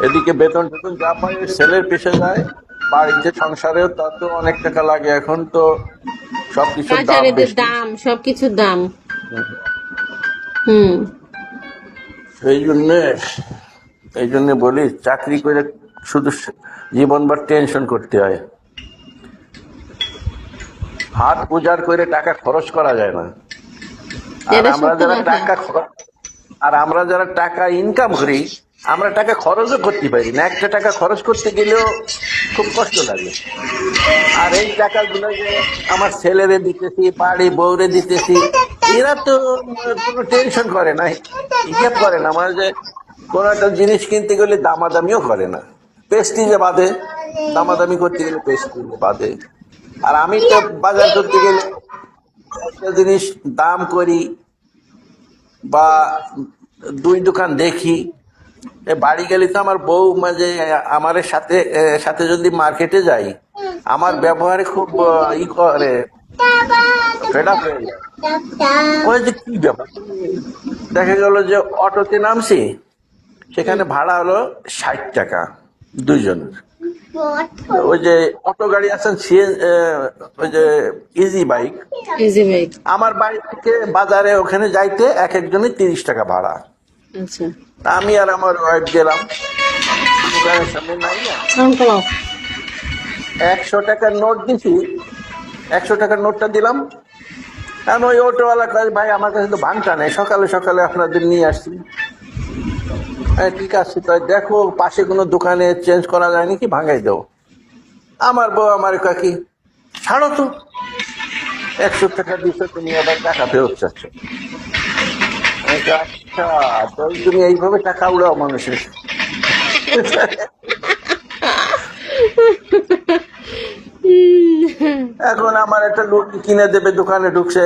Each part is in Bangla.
এদিকে বেতন টেতন যা পায় ওই ছেলের পেশে যায়, বাড়িতে সংসারেও তত অনেক টাকা লাগে। এখন তো সবকিছুর দাম কাঁচারিদের বেশি। দাম, সবকিছুর দাম। হুম। এই জন্যে এই জন্য বলি চাকরি করে শুধু জীবনভর টেনশন করতে হয়। হাত উজাড় করে টাকা খরচ করা যায় না। আর এটা আমরা সত্য যারা কথা। টাকা আর আমরা যারা টাকা ইনকাম করি, আমরা টাকা খরচও করতে পারি না। একটা টাকা খরচ করতে গেলেও খুব কষ্ট লাগে। আর এই টাকাগুলো যে আমার ছেলেরে দিতেছি, বাড়ি বউরে দিতেছি, এরা তো কোনো টেনশন করে না, হিসাব করে না। মানে যে কোনো একটা জিনিস কিনতে গেলে দামাদামিও করে না, পেস্টিজে বাদে। দামাদামি করতে গেলে পেস্টিজে বাদে। আর আমি তো বাজার করতে গেলে একটা জিনিস দাম করি বা দুই দোকান দেখি। বাড়ি গেলে তো আমার বউ মাঝে আমার সাথে সাথে যদি মার্কেটে যাই, আমার ব্যবহারে খুব ই করে, ফেড আপ হয়ে যায়। ওই যে কি ব্যাপার, দেখা গেল যে অটোতে নামছি, সেখানে ভাড়া হলো 60 টাকা দুইজনের। ওই যে অটো গাড়ি আছেন ওই যে ইজি বাইক, ইজি বাইক। আমার বাড়ি থেকে বাজারে ওখানে যাইতে এক একজনের 30 টাকা ভাড়া। আচ্ছা। তা আমি আর আমার ওয়াইফ গেলাম, দোকানের সামনে নাই না, সাউন্ড কমাও। 100 টাকার নোট দিছি, 100 টাকার নোটটা দিলাম। কারণ ওই অটোওয়ালা কয়, ভাই আমার কাছে তো ভাঙটা নেই, সকালে সকালে আপনাদের নিয়ে আসছি। হ্যাঁ ঠিক আছে, তাই দেখো পাশে কোনো দোকানে চেঞ্জ করা যায় নাকি, ভাঙাই দাও। আমার বউ আমার কাকি, ছাড়ো তো, 100 টাকা দিচ্ছ, তুমি আবার টাকা ফেরত চাচ্ছ। আমি বলি, আচ্ছা, তো তুমি এইভাবে টাকা উড়াও মানুষের। এখন আমার একটা লুঙ্গি কিনে দেবে, দোকানে ঢুকছে,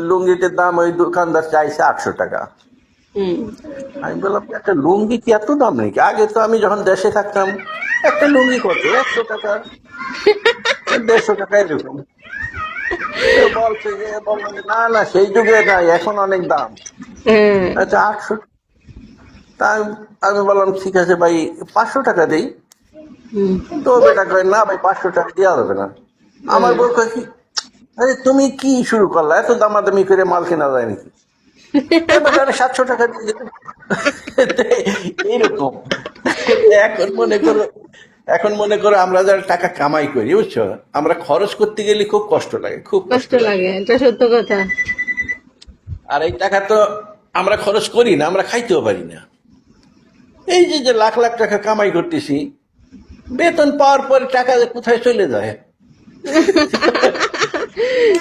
লুঙ্গিটির দাম ওই দোকানদার চাইছে 800 টাকা। হুম। আমি বললাম, একটা লুঙ্গি কি এত দাম নাকি? আগে তো আমি যখন দেশে থাকতাম একটা লুঙ্গি কত, 100 টাকা, 150 টাকা এরকম। বলছে যে, বললাম যে, না না সেই যুগে নাই, এখন অনেক দাম। হ্যাঁ। আচ্ছা 800। তা আমি বললাম ঠিক আছে ভাই, 500 টাকা দিই। হুম। তো বেটা কয়, না ভাই 500 টাকা দেওয়া যাবে না। আমার হুম। বউ কয় কি, আরে তুমি কি শুরু করলা, এত দামাদামি করে মাল কেনা যায় নাকি? এবার 700 টাকা দিয়ে দিলাম। এইরকম। এখন মনে করো আমরা যারা টাকা কামাই করি, বুঝছো, আমরা খরচ করতে গেলে খুব কষ্ট লাগে, খুব কষ্ট কষ্ট লাগে। লাগে, এটা সত্য কথা। আর এই টাকা তো আমরা খরচ করি না, আমরা খাইতেও পারি না। এই যে যে লাখ লাখ টাকা কামাই করতেছি, বেতন পাওয়ার পরে টাকা যে কোথায় চলে যায়।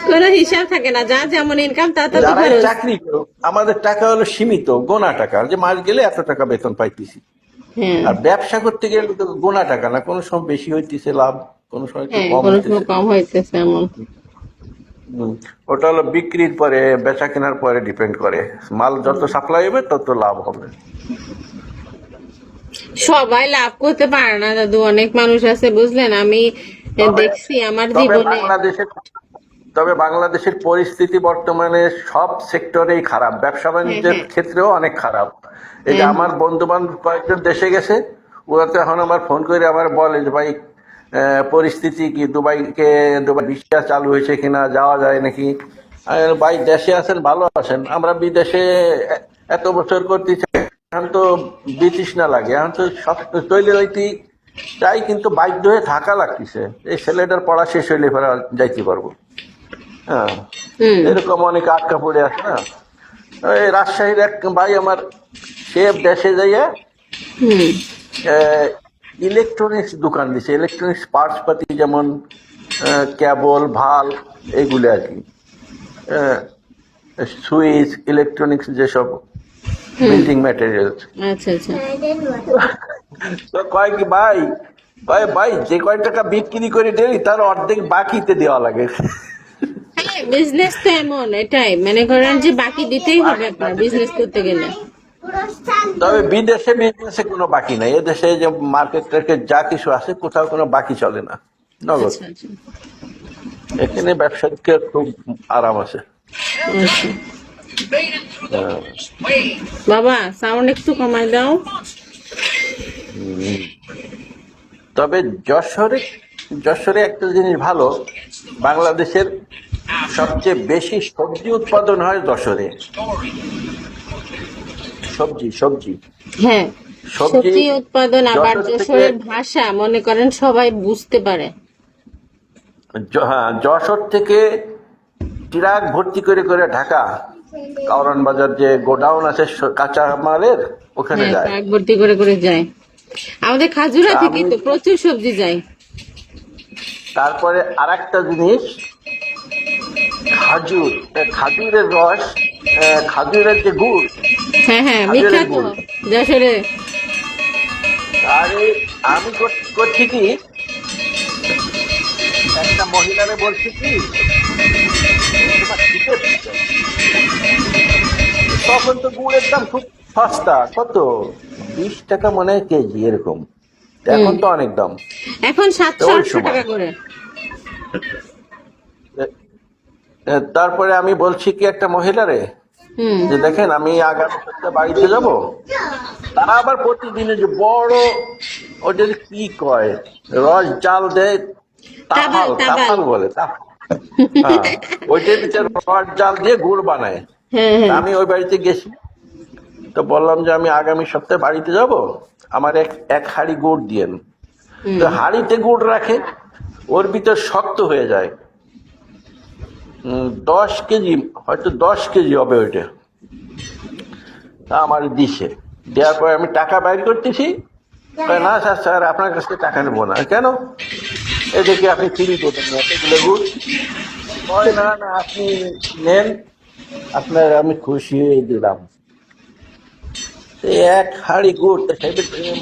কোনো হিসাব থাকে না, যা যেমন ইনকাম তা তা তো যারাই খরচ। চাকরি করো, আমাদের টাকা হলো সীমিত, গোনা টাকা, যে মাস গেলে এত টাকা বেতন পাইতেছি। হ্যাঁ। আর ব্যবসা করতে গেলে তো গোনা টাকা না, কোনো সময় বেশি হইতেছে লাভ, কোনো সময় একটু হ্যাঁ, কম কোনো সময় হইতেছে। কম হইতেছে এমন। ওটা হলো বিক্রির পরে, বেচা কেনার পরে ডিপেন্ড করে। মাল যত সাপ্লাই হবে তত লাভ হবে। সবাই লাভ করতে পারে না দাদু, অনেক মানুষ আছে বুঝলেন, আমি তবে দেখছি আমার তবে জীবনে। বাংলাদেশের পরিস্থিতি বর্তমানে সব সেক্টরেই খারাপ, ব্যবসা হ্যাঁ, বাণিজ্যের হ্যাঁ, ক্ষেত্রেও অনেক খারাপ। এই যে হ্যাঁ, আমার বন্ধু বান্ধব কয়েকজন দেশে গেছে, ওরা তো এখন আমার ফোন করে আমার বলে যে, ভাই পরিস্থিতি কি, দুবাই ভিসা চালু হয়েছে কিনা, যাওয়া যায় নাকি? আমি বললাম, ভাই দেশে আছেন ভালো আছেন, আমরা বিদেশে এত বছর করতেছি, এখন তো বিতৃষ্ণা লাগে, এখন তো সব তৈরি হইতে চাই, কিন্তু বাধ্য হয়ে থাকা লাগতেছে। এই ছেলেটার পড়া শেষ হইলে ফেরা যাইতে পারবো। হ্যাঁ, হুম, এরকম অনেক আটকা পড়ে আছে না। এই রাজশাহীর এক ভাই আমার, সে দেশে যাইয়া হুম। ইলেকট্রনিক্স দোকান দিছে, ইলেকট্রনিক্স পার্টস পাতি, যেমন কেবল, ভাল, এগুলো আর কি, সুইচ, ইলেকট্রনিক্স যেসব বিল্ডিং ম্যাটেরিয়ালস। আচ্ছা, আচ্ছা। তো কয় কি ভাই, কয় ভাই যে কয় টাকা বিক্রি করে দেই তার অর্ধেক বাকিতে দেওয়া লাগে। হ্যাঁ, বিজনেস তো এমন, এটাই মনে করেন যে বাকি দিতেই হবে আপনার বিজনেস করতে গেলে। তবে বিদেশে কোনো বাকি নাই, এদেশে যে মার্কেট টার্কেট যা কিছু আছে, কোথাও কোনো বাকি চলে না, নগদ। আচ্ছা, আচ্ছা, এখানে ব্যবসায়ীকে খুব আরাম আছে। আচ্ছা। আহ, বাবা সাউন্ড একটু কমাই দাও। তবে যশোরে যশোরে একটা জিনিস ভালো, বাংলাদেশের সবচেয়ে বেশি সবজি উৎপাদন হয় যশোরে। সবজি সবজি হ্যাঁ, সবজি সবজি উৎপাদন, আবার যশোর থেকে, যশোরের ভাষা মনে করেন সবাই বুঝতে পারে। হ্যাঁ, যশোর থেকে ট্রাক ভর্তি করে করে ঢাকা কারওয়ান বাজার যে গোডাউন আছে কাঁচা মালের, ওখানে হ্যাঁ, যায়। ট্রাক ভর্তি করে করে যায়। আমাদের খাজুরা তা থেকে আমি তো প্রচুর সবজি যায়। তারপরে আরেকটা জিনিস, খাজুর, খাজুরের রস, খাজুরের যে গুড়, হ্যাঁ হ্যাঁ, খাজুরের বিখ্যাত গুড়। যশোরে। আরে আমি করছি কি, একটা মহিলারে বলছি কি, তোমার শীতের season, তখন তো গুড়ের দাম খুব সস্তা, কত 20 টাকা মনে হয় কেজি এরকম। তো হুম, এখন তো অনেক দাম। এখন তো 700 ওই 800 সময় টাকা করে। তারপরে আমি বলছি কি একটা মহিলারে, হুম। যে দেখেন আমি আগামী সপ্তাহে বাড়িতে যাব, তারা আবার প্রতিদিনের যে বড়, ওটা কি কয়, রস জাল দেয়, তাবাল তাফাল তাবাল। তাফাল বলে হ্যাঁ, ওইটার ভিতরে রস জাল দিয়ে গুড় বানায়। হ্যাঁ তা হ্যাঁ। আমি ওই বাড়িতে গেছি, তো বললাম যে আমি আগামী সপ্তাহে বাড়িতে যাব, আমার এক এক হাঁড়ি গুড় দিয়েন। তো হুম হাঁড়িতে গুড় রাখে, ওর ভিতর শক্ত হয়ে যায়। 10 কেজি, হয়তো 10 কেজি হবে ওইটা। তা আমার দিছে, দেওয়ার পরে আমি টাকা বাইর করতেছি, কয়, না স্যার স্যার আপনার কাছ থেকে টাকা নেবো না। কেন? এই দেখি আপনি ফ্রি করবেন না এতগুলো গুড়। কয়, না না আপনি নেন, আপনার আমি খুশি হয়ে দিলাম। এই এক হাঁড়ি গুড়, তা সেই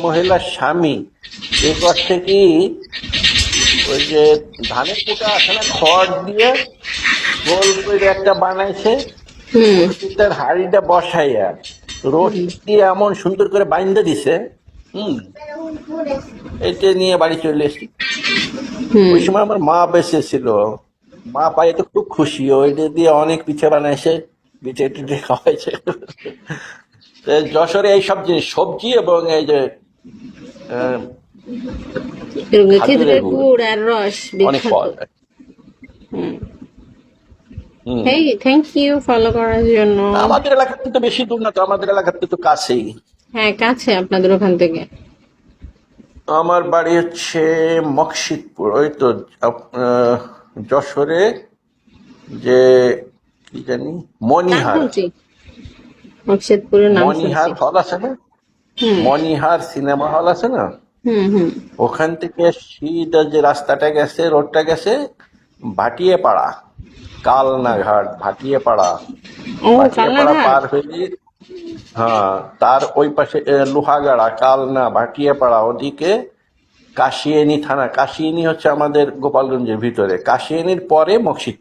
মহিলার স্বামী এই করছে কি, ওই যে ধানের কুটা আছে না, খড় দিয়ে গোল করে একটা বানাইছে, হুম ওর ভিতর হাঁড়িটা বসাইয়া রোড হুম দিয়ে এমন সুন্দর করে বাইন্ধে দিছে। হুম, এটা নিয়ে বাড়ি চলে এসেছি। হুম। ওই সময় আমার মা বেঁচে ছিল, মা পাই তো খুব খুশি, ওইটা দিয়ে অনেক পিঠে বানাইছে, পিঠে টিঠে খাওয়াইছে। তো যশোরে এই সব জিনিস, সবজি এবং এই যে আহ, এরকম খাজুরের খেজুরের গুড় গুড় আর রস অনেক বিখ্যাত। পাওয়া যায়। হুম। হুম, এই থ্যাংক ইউ ফলো করার জন্য। আমাদের এলাকাতে তো বেশি দূর না, তো আমাদের এলাকাতে তো কাছেই। হ্যাঁ, কাছে আপনাদের ওখান থেকে। আমার বাড়ি হচ্ছে মকসিদপুর, ওই তো যশোরে যে কি জানি, নাম মনিহার, শুনছি, মকসেদপুরের নাম শুনছি। মনিহার হল আছে না, হুম মনিহার সিনেমা হল আছে না, হুম হুম। ওখান থেকে সিধা যে রাস্তাটা গেছে, রোডটা গেছে ভাটিয়াপাড়া, কালনা ঘাট, ভাটিয়াপাড়া। ও, ভাটিয়াপাড়া কালনাঘাট। পার হইলে, হ্যাঁ, তার ওই পাশে লোহাগাড়া, কালনা, ভাটিয়াপাড়া, ওদিকে কাশিয়ানী থানা। কাশিয়ানী হচ্ছে আমাদের গোপালগঞ্জের ভিতরে, কাশিয়ানীর পরে মকসিদ।